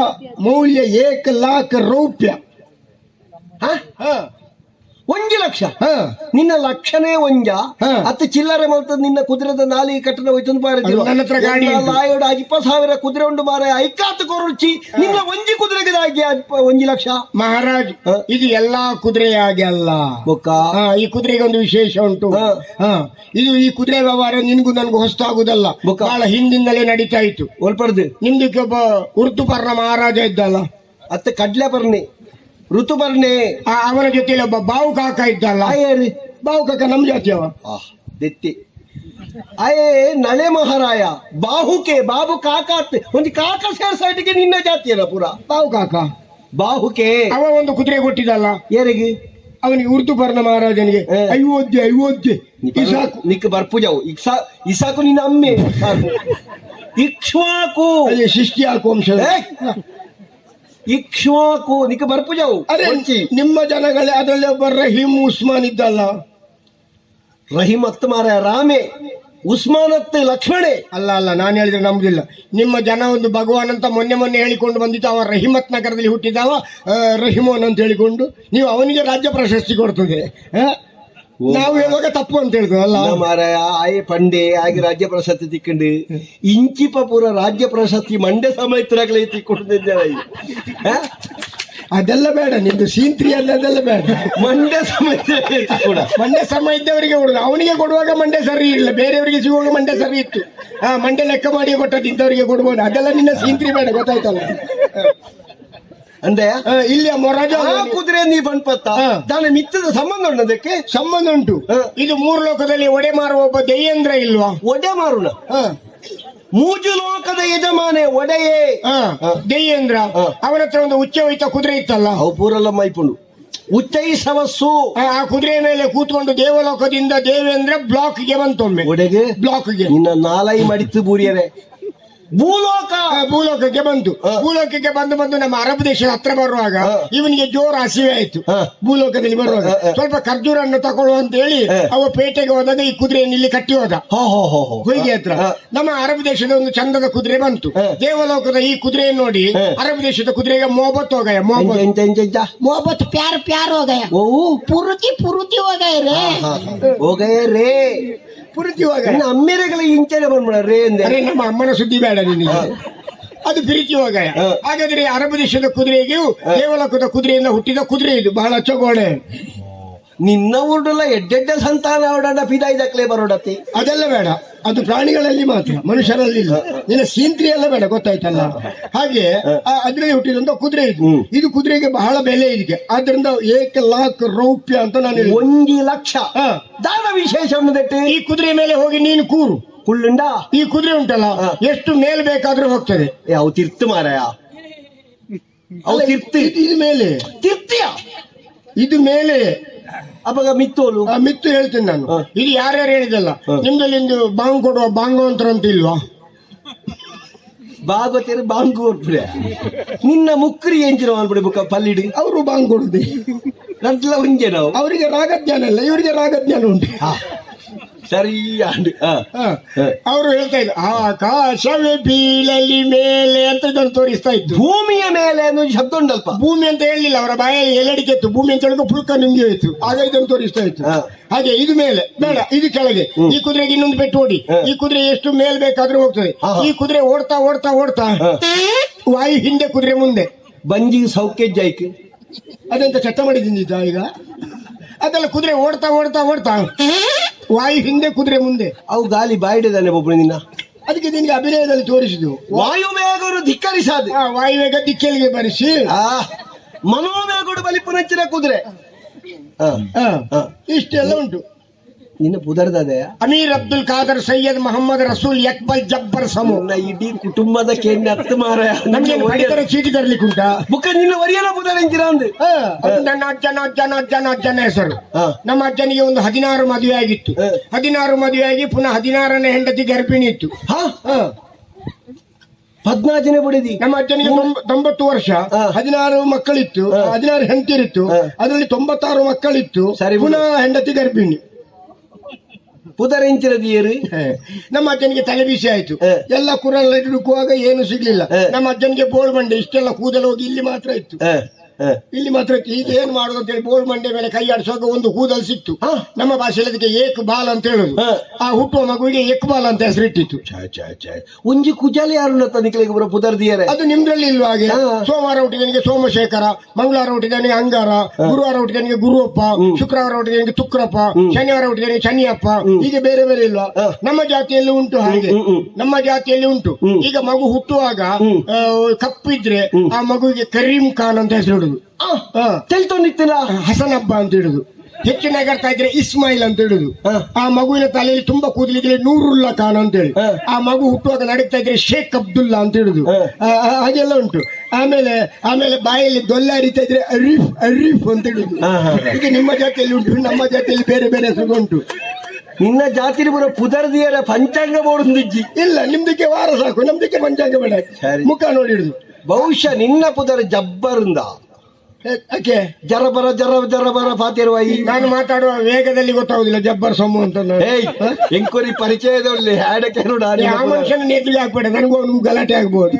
ಮೌಲ್ಯ 1 लाख ರೂಪಾಯಿ. ಒಂಜಿ ಲಕ್ಷ. ನಿನ್ನ ಲಕ್ಷನೇ ಒಂಜ ಹತ್ತು ಚಿಲ್ಲರೆ ಮಲ್ತದ ನಿನ್ನ ಕುದುರೆದ ನಾಲಿ ಕಟ್ಟಡ ಹೋಯ್ತು ನನ್ನ ಹತ್ರ ಗಾಡಿ ಉಂಟು. ಲಾಯೋಡ 20,000 ಕುದುರೆ ಉಂಡು ಮಾರ ಐಕಾತು ಕೊರುಚಿ ನಿನ್ನ ಒಂಜಿ ಕುದುರೆಗೆ ಆಗಿ 1 ಲಕ್ಷ. ಮಹಾರಾಜ್, ಇದು ಎಲ್ಲಾ ಕುದುರೆಯಾಗಿ ಅಲ್ಲ. ಬೊಕ್ಕ ಈ ಕುದುರೆಗೆ ಒಂದು ವಿಶೇಷ ಉಂಟು. ಇದು ಈ ಕುದುರೆ ವ್ಯವಹಾರ ನಿನ್ಗೂ ನನ್ಗೂ ಹೊಸತಾಗುದಲ್ಲ, ಬಹಳ ಹಿಂದಿಂದಲೇ ನಡೀತಾ ಇತ್ತು. ಒಲ್ಪಡ್ದು ನಿಮ್ದಕ್ಕೆ ಒಬ್ಬ ಋತುಪರ್ಣ ಮಹಾರಾಜ ಇದ್ದಲ್ಲ, ಅತ್ತೆ ಕಡ್ಲೆ ಬರ್ನೆ ಋತುಪರ್ಣೆ. ಅವನ ಜೊತೆಲಿ ಒಬ್ಬ ಬಾವು ಕಾಕ ಇದ್ದಲ್ಲ. ಬಾವು ಕಾಕ ನಮ್ ಜಾತಿಯವ. ದೆತ್ತಿ ಅಯೇ ನಳೆ ಮಹಾರಾಯ ಬಾಹುಕೆ ಬಾಬು ಕಾಕ ಒಂದು ಕಾಕ ಸೇರ್ಸೈಟಿಗೆ ನಿನ್ನ ಜಾತಿಯಲ್ಲ ಪೂರ. ಬಾವು ಕಾಕ ಬಾಹುಕೆ ಅವ ಒಂದು ಕುದುರೆ ಕೊಟ್ಟಿದ್ದಲ್ಲ ಯಾರಿಗೆ? ಅವನಿಗೆ ಋತುಪರ್ಣ ಮಹಾರಾಜನಿಗೆ. ಅಯೋಧ್ಯೆ ಇಸಾಕು ನಿಕ್ ಬರ್ಪುಜವು ಇಸಾಕು ನಿನ್ನ ಅಮ್ಮೆ ಇಕ್ಷ್ವಾಕು ಅಲ್ಲಿ ಶಿಷ್ಟಿ ಹಾಕು ವಂಶ. ಇಕ್ಷ್ವಾಕು ನಿಕ್ ಬರ್ಪುಜವು. ನಿಮ್ಮ ಜನಗಳೇ ಅದರಲ್ಲಿ ಒಬ್ಬ ರಹೀಮ್ ಉಸ್ಮಾನ್ ಇದ್ದಲ್ಲ. ರಹಿಮತ್ ಮಾರ ರಾಮೆ ಉಸ್ಮಾನತ್ ಲಕ್ಷ್ಮಣೆ. ಅಲ್ಲ ನಾನು ಹೇಳಿದ್ರೆ ನಮ್ದಿಲ್ಲ. ನಿಮ್ಮ ಜನ ಒಂದು ಭಗವಾನ್ ಅಂತ ಮೊನ್ನೆ ಹೇಳಿಕೊಂಡು ಬಂದಿತ್ತು. ಅವ ರಹಿಮತ್ ನಗರದಲ್ಲಿ ಹುಟ್ಟಿದವ, ರಹಿಮೋನ್ ಅಂತ ಹೇಳಿಕೊಂಡು ನೀವು ಅವನಿಗೆ ರಾಜ್ಯ ಪ್ರಶಸ್ತಿ ಕೊಡ್ತದೆ. ನಾವು ಹೇಳುವಾಗ ತಪ್ಪು ಅಂತ ಹೇಳ್ತದಲ್ಲ ಮಾರಾಯ. ಆಯೆ ಪಂಡೆ ಆಗಿ ರಾಜ್ಯ ಪ್ರಶಸ್ತಿ ತಿಕ್ಕೊಂಡು ಇಂಚಿಪ ಪೂರ ರಾಜ್ಯ ಪ್ರಶಸ್ತಿ ಮಂಡ್ಯ ಸಮೇತರಾಗಲೇ ತಿಕ್ಕೊಂಡಿದ್ದೇನೆ. ಅದೆಲ್ಲ ಬೇಡ, ನಿಮ್ದು ಸೀಂತ್ರಿ ಅದೆಲ್ಲ ಬೇಡ. ಮಂಡ್ಯ ಸಮೇತ ಕೂಡ ಮಂಡ್ಯ ಸಮ ಇದ್ದವರಿಗೆ ಕೊಡುದು. ಅವನಿಗೆ ಕೊಡುವಾಗ ಮಂಡ್ಯ ಸರಿ ಇಲ್ಲ, ಬೇರೆಯವರಿಗೆ ಸಿಗುವಾಗ ಮಂಡ್ಯ ಸರಿ ಇತ್ತು. ಮಂಡ್ಯ ಲೆಕ್ಕ ಮಾಡಿ ಕೊಟ್ಟದ್ದು ಇಂಥವರಿಗೆ ಕೊಡ್ಬೋದು. ಅದೆಲ್ಲ ನಿನ್ನ ಸೀಂತ್ರಿ ಬೇಡ, ಗೊತ್ತಾಯ್ತಲ್ಲ. ಅಂದ್ರೆ ಇಲ್ಲಿ ಮೊರಾಜ ಕುದುರೆ ನೀ ಬಂಡ್ಪತ್ತ ದಾನ ಮಿತ್ತದ ಸಂಬಂಧ ಉಂಟು. ಅದಕ್ಕೆ ಸಂಬಂಧ ಉಂಟು. ಇದು 3 ಲೋಕದಲ್ಲಿ ಒಡೆ ಮಾರುವ ಒಬ್ಬ ದೆಯ್ಯೇಂದ್ರ ಇಲ್ವಾ? ಒಡೆ ಮಾರುಣ ಮೂಜು ಲೋಕದ ಯಜಮಾನೆ ಒಡೆಯೇ ದೆಯ್ಯೇಂದ್ರ. ಅವನ ಹತ್ರ ಒಂದು ಉಚ್ಚ ಹೋಯ್ತ ಕುದುರೆ ಇತ್ತಲ್ಲ, ಅವು ಪೂರೆಲ್ಲ ಮೈಪುಂಡು ಉಚ್ಚೈಸವಸ್ಸು. ಆ ಕುದುರೆ ಮೇಲೆ ಕೂತ್ಕೊಂಡು ದೇವಲೋಕದಿಂದ ದೇವೇಂದ್ರ ಬ್ಲಾಕ್ಗೆ ಬಂತೊಮ್ಮೆ. ಒಡೆಗೆ ಬ್ಲಾಕ್ಗೆ ನಿನ್ನ ನಾಲೈ ಮಡಿತು ಬೂರಿಯರೆ ಭೂಲೋಕಕ್ಕೆ ಬಂತು. ಭೂಲೋಕಕ್ಕೆ ಬಂದು ನಮ್ಮ ಅರಬ್ ದೇಶದ ಹತ್ರ ಬರುವಾಗ ಇವನಿಗೆ ಜೋರು ಹಸಿವೆ ಆಯ್ತು. ಭೂಲೋಕದಲ್ಲಿ ಬರುವಾಗ ಸ್ವಲ್ಪ ಖರ್ಜೂರ ಹಣ್ಣು ತಗೊಳ್ಳು ಅಂತ ಹೇಳಿ ಅವ ಪೇಟೆಗೆ ಹೋದಾಗ ಈ ಕುದುರೆಯನ್ನು ಇಲ್ಲಿ ಕಟ್ಟಿ ಹೋದ ಹೊಯ್ಗೆ ಹತ್ರ. ನಮ್ಮ ಅರಬ್ ದೇಶದ ಒಂದು ಚಂದದ ಕುದುರೆ ಬಂತು. ದೇವಲೋಕದ ಈ ಕುದುರೆಯನ್ನು ನೋಡಿ ಅರಬ್ ದೇಶದ ಕುದುರೆಗೆ ಮೊಹಬತ್ ಹೋಗಯ. ಮೊಹಬತ್ ಪ್ಯಾರ್ ಪ್ಯಾರ್ ಹೋಗಯ. ಪುರುತಿ ಪುರುತಿ ಹೋಗಯ ರೇ ಹೋಗಯ ರೇ ಪುರುತಿ ಹೋಗ. ಅಮ್ಮೆರೆಗಳ ಇಂಚನೆ ಬಂದ್ಬಿಡ ರೇ ಅಂದ್ರೆ ನಮ್ಮ ಅಮ್ಮನ ಸುದ್ದಿ ಬೇಡ ನಿನಗೆ, ಅದು ಪ್ರೀತಿ ಹೋಗಯ. ಹಾಗಾದ್ರೆ ಅರಬ್ ದೇಶದ ಕುದುರೆಗೂ ದೇವಲೋಕದ ಕುದುರೆಯಿಂದ ಹುಟ್ಟಿದ ಕುದುರೆ ಇದು, ಬಹಳ ಚಗೋಡೆ. ನಿನ್ನ ಊರ್ಡಲ್ಲ ಎಡ್ಡೆಡ್ಡ ಸಂತಾನ ಅವಡ ಪಿದಾಯ್ದಕ್ಲೇ ಬರೋಡತಿ. ಅದೆಲ್ಲ ಬೇಡ, ಅದು ಪ್ರಾಣಿಗಳಲ್ಲಿ ಮಾತ್ರ, ಮನುಷ್ಯರಲ್ಲಿ ಇಲ್ಲ. ನಿನ್ನ ಸೀಂತ್ರಿ ಎಲ್ಲ ಬೇಡ, ಗೊತ್ತಾಯ್ತಲ್ಲ. ಹಾಗೆ ಅದ್ರಲ್ಲಿ ಹುಟ್ಟಿದಂತ ಕುದುರೆ ಇದು. ಇದು ಕುದುರೆಗೆ ಬಹಳ ಬೆಲೆ ಇದಕ್ಕೆ. ಆದ್ರಿಂದ 1 लाख ರೂಪಾಯಿ ಅಂತ ನಾನು 1 ಲಕ್ಷ ದಾನ ವಿಶೇಷ. ಈ ಕುದುರೆ ಮೇಲೆ ಹೋಗಿ ನೀನು ಕೂರು. ಕುಳ್ಳುಂಡ ಈ ಕುದುರೆ ಉಂಟಲ್ಲ, ಎಷ್ಟು ಮೇಲ್ ಬೇಕಾದ್ರೂ ಹೋಗ್ತದೆ. ಅವು ತಿರ್ತು ಮಾರಾಯ, ಅವು ತಿರ್ತಿ ಇದು ಮೇಲೆ ತಿರ್ತಿಯ ಇದು ಮೇಲೆ ಅವಾಗ ಮಿತ್ತೋಲು ಮಿತ್ತು ಹೇಳ್ತೀನಿ ನಾನು. ಇದು ಯಾರ್ಯಾರು ಹೇಳಿದಲ್ಲ, ನಿಮ್ದಲ್ಲಿ ಒಂದು ಬಾಂಗ್ ಕೊಡುವ ಬಾಂಗವಂತರ ಅಂತ ಇಲ್ವಾ? ಬಾಗವತಿಯರು ಬಾಂಗ್ ಕೊಡ್ಬಿಡ ನಿನ್ನ ಮುಕ್ರಿ ಎಂಜಿನ ಅನ್ಬಿಡಿ ಬುಕ್ಕ ಪಲ್ಲಿಡಿ ಅವರು ಬಾಂಗ್ ಕೊಡುದು. ನಡ್ಲ ಹುಂಜೆ ನಾವು ಅವರಿಗೆ ರಾಗಜ್ಞಾನ ಇಲ್ಲ, ಇವರಿಗೆ ರಾಗಜ್ಞಾನ ಉಂಟು. ಸರಿ ಅವರು ಹೇಳ್ತಾ ಇದ್ರು ಆಕಾಶವೇ ಬೀಳಲಿ ಮೇಲೆ ಅಂತ ಇದನ್ನು ತೋರಿಸ್ತಾ ಇದ್ದು. ಭೂಮಿಯ ಮೇಲೆ ಅನ್ನೋ ಶಬ್ದ ಉಂಟಲ್ಪ. ಭೂಮಿ ಅಂತ ಹೇಳಲಿಲ್ಲ, ಅವರ ಬಾಯಲ್ಲಿ ಎಲ್ಲಡಿಕೆ ಇತ್ತು. ಭೂಮಿ ಅಂತ ಹೇಳಿದ್ರೆ ಪುಲ್ಕ ನುಂಗಿ ಹೋಯ್ತು, ಆಗ ಇದನ್ನು ತೋರಿಸ್ತಾ ಇತ್ತು. ಹಾಗೆ ಇದು ಮೇಲೆ ಬೇಡ, ಇದು ಕೆಳಗೆ. ಈ ಕುದುರೆಗೆ ಇನ್ನೊಂದು ಪೆಟ್ಟು ಓಡಿ. ಈ ಕುದುರೆ ಎಷ್ಟು ಮೇಲ್ ಬೇಕಾದ್ರೂ ಹೋಗ್ತದೆ. ಈ ಕುದುರೆ ಓಡ್ತಾ ಓಡ್ತಾ ಓಡ್ತಾ ವಾಯು ಹಿಂದೆ, ಕುದುರೆ ಮುಂದೆ. ಬಂಜಿ ಸೌಖ್ಯ ಜೈಕ್ ಅದೆಂತ ಚಟ್ಟ ಮಾಡಿ ತಿಂದಿದ್ದ ಈಗ? ಅದೆಲ್ಲ ಕುದುರೆ ಓಡ್ತಾ ಓಡ್ತಾ ಓಡ್ತಾ ವಾಯು ಹಿಂದೆ, ಕುದುರೆ ಮುಂದೆ. ಅವು ಗಾಲಿ ಬಾಯಿಡಿದಾನೆ ಒಬ್ಬರು ನಿನ್ನ. ಅದಕ್ಕೆ ನಿನಗೆ ಅಭಿನಯದಲ್ಲಿ ತೋರಿಸಿದ್ದು. ವಾಯುವೇಗರು ಧಿಕ್ಕರಿಸಾದು, ವಾಯುವೇಗ ದಿಕ್ಕೆಲಿಗೆ ಬರಿಸಿ ಮನೋವೇಗರು ಬಲಿಪುನಚ್ಚಿನ ಕುದುರೆ. ಇಷ್ಟೆಲ್ಲ ಉಂಟು. ನಿನ್ನ ಪುದರ್ದದೆ ಅಮೀರ್ ಅಬ್ದುಲ್ ಖಾದರ್ ಸೈಯದ್ ಮೊಹಮ್ಮದ್ ರಸೂಲ್ ಯಕ್ಬಲ್ ಜಬ್ಬರ್ ಸಮೂ. ಇಡೀ ಕುಟುಂಬದ ಕೆನ್ನೆ ಹತ್ತು ಮಾರ ನಮ್ಗೆ ಪಡಿತರ ಚೀಟಿ ತರ್ಲಿಕ್ಕೆ ಉಂಟಾ? ಬುಕ್ಕ ನಿನ್ನ ಒರಿಯಲ್ಲ ಪುದರ್ ಎಂಜಿನ ಅಂದು. ನನ್ನ ಅಜ್ಜನ ಹೆಸರು. ನಮ್ಮ ಅಜ್ಜನಿಗೆ ಒಂದು 16 ಮದುವೆ ಆಗಿತ್ತು. 16 ಮದುವೆ ಆಗಿ ಪುನಃ 16ನೇ ಹೆಂಡತಿ ಗರ್ಭಿಣಿ ಇತ್ತು. 14 ಬಿಡಿದಿ. ನಮ್ಮ ಅಜ್ಜನಿಗೆ 90 ವರ್ಷ, 16 ಮಕ್ಕಳಿತ್ತು, 16 ಹೆಂಡತಿರಿತ್ತು. ಅದರಲ್ಲಿ 96 ಮಕ್ಕಳಿತ್ತು. ಪುನಃ ಹೆಂಡತಿ ಗರ್ಭಿಣಿ. ಪುದರೆಂಚಿರದಿಯರು. ನಮ್ಮ ಅಜ್ಜನಿಗೆ ತಲೆ ಬಿಸಿ ಆಯ್ತು. ಎಲ್ಲ ಕುರಲ್ಲ ಹುಡುಕುವಾಗ ಏನು ಸಿಗ್ಲಿಲ್ಲ. ನಮ್ಮ ಅಜ್ಜನಿಗೆ ಬೋಳ್ ಬಂಡೆ, ಇಷ್ಟೆಲ್ಲ ಕೂದಲು ಹೋಗಿ ಇಲ್ಲಿ ಮಾತ್ರ ಇತ್ತು. ಇಲ್ಲಿ ಮಾತ್ರ ಈಗ ಏನ್ ಮಾಡುದು ಅಂತ ಹೇಳಿ ಬೋಳ್ ಮಂಡೆ ಮೇಲೆ ಕೈ ಆಡಿಸುವಾಗ ಒಂದು ಕೂದಲು ಸಿಕ್ತು. ನಮ್ಮ ಭಾಷೆಯಲ್ಲಿ ಅದಕ್ಕೆ ಏಕ್ ಬಾಲ್ ಅಂತ ಹೇಳುದು. ಆ ಹುಟ್ಟುವ ಮಗುವಿಗೆ ಏಕ್ ಬಾಲ್ ಅಂತ ಹೆಸರಿಟ್ಟಿತ್ತು. ಒಂಜಿ ಕುಜಾಲಿ ಯಾರು ನಿಕ್ಲಿಗೆ ಬರೋ ಪುದರ್ದಿಯರೆ. ಅದು ನಿಮ್ದ್ರಲ್ಲಿ ಇಲ್ವಾ ಹಾಗೆ? ಸೋಮವಾರ ಹುಟ್ಟಿದನಿಗೆ ಸೋಮಶೇಖರ, ಮಂಗಳವಾರ ಹುಟ್ಟಿದನಿಗೆ ಅಂಗಾರ, ಗುರುವಾರ ಹುಟ್ಟಿದನಿಗೆ ಗುರುವಪ್ಪ, ಶುಕ್ರವಾರ ಹುಟ್ಟಿದನಿಗೆ ತುಕ್ರಪ್ಪ, ಶನಿವಾರ ಹುಟ್ಟಿದನಿಗೆ ಶನಿಯಪ್ಪ, ಹೀಗೆ ಬೇರೆ ಬೇರೆ ಇಲ್ವಾ? ನಮ್ಮ ಜಾತಿಯಲ್ಲಿ ಉಂಟು ಹಾಗೆ, ನಮ್ಮ ಜಾತಿಯಲ್ಲಿ ಉಂಟು. ಈಗ ಮಗು ಹುಟ್ಟುವಾಗ ಕಪ್ಪಿದ್ರೆ ಆ ಮಗುವಿಗೆ ಕರೀಂ ಖಾನ್ ಅಂತ ಹೆಸರು. ತೆಲ್ತೊಂದಿತ್ತಿನ ಹಸನ್ ಹಬ್ಬ ಅಂತ ಹೇಳುದು. ಹೆಚ್ಚಿನ ನಗರ್ತಾ ಇದ್ರೆ ಇಸ್ಮಾಯಿಲ್ ಅಂತ ಹೇಳುದು. ಆ ಮಗುವಿನ ತಲೆಯಲ್ಲಿ ತುಂಬಾ ಕೂದಲಿದ್ರೆ ನೂರುಲ್ಲಾ ಖಾನ್ ಅಂತ ಹೇಳಿ. ಆ ಮಗು ಹುಟ್ಟುವಾಗ ನಡೀತಾ ಇದ್ರೆ ಶೇಖ್ ಅಬ್ದುಲ್ಲಾ ಅಂತ ಹೇಳುದು. ಹಾಗೆಲ್ಲ ಉಂಟು. ಆಮೇಲೆ ಬಾಯಲ್ಲಿ ದೊಲ್ಲ ಹರಿತಾ ಇದ್ರೆ ಅರೀಫ್ ಅರೀಫ್ ಅಂತ ಹೇಳುದು. ಈಗ ನಿಮ್ಮ ಜಾತಿಯಲ್ಲಿ ಉಂಟು, ನಮ್ಮ ಜಾತಿಯಲ್ಲಿ ಬೇರೆ ಬೇರೆ ಹೆಸರು ಉಂಟು. ನಿನ್ನ ಜಾತಿ ಬರೋ ಪುದರ್ದಿಯರ ಪಂಚಾಂಗ ಬೋರ್ದಿಜ್ಜಿ ಇಲ್ಲ, ನಿಮ್ದಕ್ಕೆ ವಾರ ಸಾಕು, ನಮ್ದಕ್ಕೆ ಪಂಚಾಂಗ ಬೇಡ. ಮುಖ ನೋಡಿ ಹಿಡಿದು. ಬಹುಶಃ ನಿನ್ನ ಪುದರ್ ಜಬ್ಬರಿಂದ ಯಾಕೆ ಜರ ಬರ ಪಾತಿರುವಾಯಿ. ನಾನು ಮಾತಾಡುವ ವೇಗದಲ್ಲಿ ಗೊತ್ತಾಗುದಿಲ್ಲ ಜಬ್ಬರ್ ಸೊಮ್ಮು ಅಂತ. ಎಂಕ್ವರಿ ಪರಿಚಯದಲ್ಲಿ ಹಾಡಕ್ಕೆ ನೋಡ ಆ ಮನುಷ್ಯನ ನೇತ್ರಿಗೆ ಹಾಕ್ಬೇಡ, ನನಗೂ ಅವ್ನಿಗೂ ಗಲಾಟೆ ಆಗ್ಬಹುದು.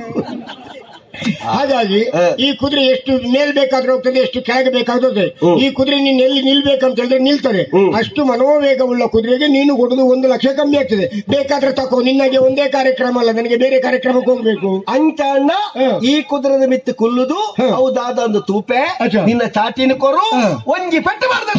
ಹಾಗಾಗಿ ಈ ಕುದುರೆ ಎಷ್ಟು ಮೇಲ್ ಬೇಕಾದ್ರೂ ಹೋಗ್ತದೆ, ಎಷ್ಟು ಕೆಳಗೆ ಬೇಕಾದ್ರೂ ಹೋಗ್ತದೆ. ಈ ಕುದುರೆ ನೀನು ಎಲ್ಲಿ ನಿಲ್ಬೇಕಂತ ಹೇಳಿದ್ರೆ ನಿಲ್ತದೆ. ಅಷ್ಟು ಮನೋವೇಗವುಳ್ಳ ಕುದುರೆಗೆ ನೀನು ಕೊಡುದು 1 ಲಕ್ಷ ಕಮ್ಮಿ ಆಗ್ತದೆ. ಬೇಕಾದ್ರೆ ತಕೋ, ನಿನ್ನಗೆ ಒಂದೇ ಕಾರ್ಯಕ್ರಮ ಅಲ್ಲ, ನನಗೆ ಬೇರೆ ಕಾರ್ಯಕ್ರಮಕ್ಕೆ ಹೋಗ್ಬೇಕು ಅಂಚಣ್ಣ. ಈ ಕುದುರೆದ ಮಿತ್ತು ಕುಲ್ಲುದು ಹೌದಾದ ಒಂದು ತೂಪೆ ನಿನ್ನ ಚಾಟಿನ ಕೊರು ಒಂಜಿ ಪೆಟ್ಟು ಮಾಡ್ದ.